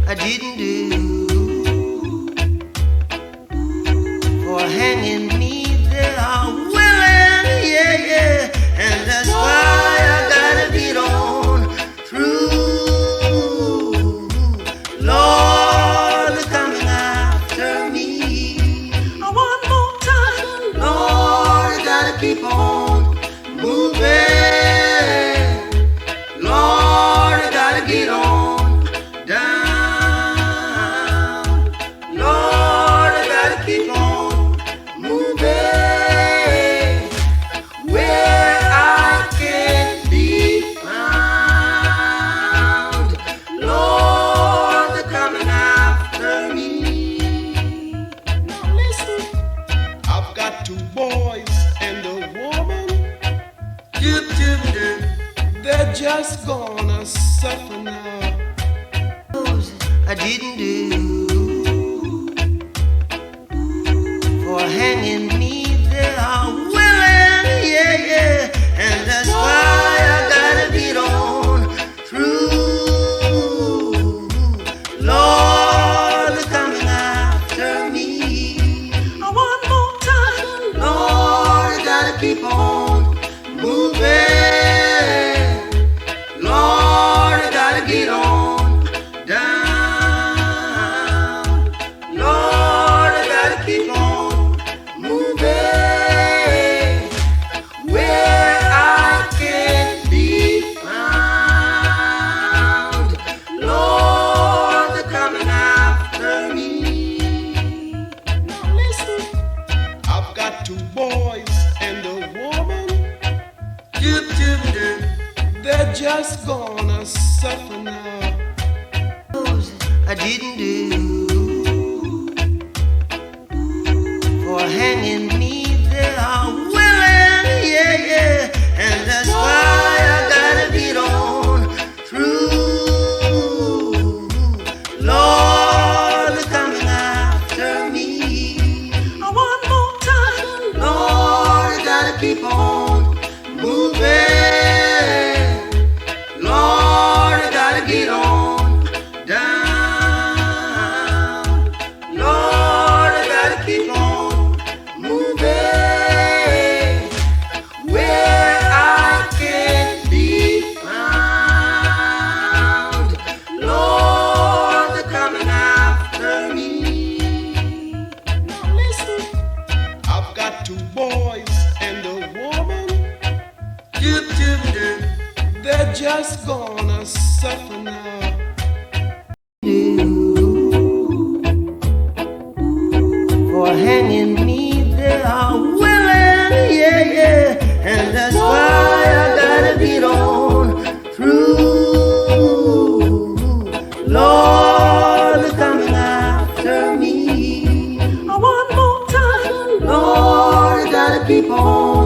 I didn't do for hanging me. They are willing, yeah, yeah, and that's why I gotta get on through. Lord, they're coming after me. One more time, Lord, I gotta keep on moving. Lord, I gotta get on down. Lord, I gotta keep on moving where I can be found. Lord, they're coming after me. Now listen, I've got two boys and a woman. doop doop doop. They're just gonna suffer now. I didn't do for hanging me. They are willing, yeah, yeah, and that's why I gotta get on through. Lord, they're coming after me. One more time, Lord, I gotta keep on moving. Lord, I gotta get on down. Lord, I gotta keep on moving where I can be found. Lord, they're coming after me. Now listen, I've got two boys and a woman. doop doop doop. They're just gonna suffer now. I didn't do for hanging me. They are willing, yeah, yeah, and that's why I gotta get on through. Lord, they're coming after me. One more time, Lord, I gotta keep on moving. Lord, I gotta get on down. Lord, I gotta keep on moving where I can be found. Lord, they're coming after me. Now listen, I've got two boys and a woman. doop doop doop. They're just gonna suffer now. For hanging me, they are willing, yeah, yeah, and that's why I gotta get on through. Lord, they're coming after me. One more time, Lord, I gotta keep on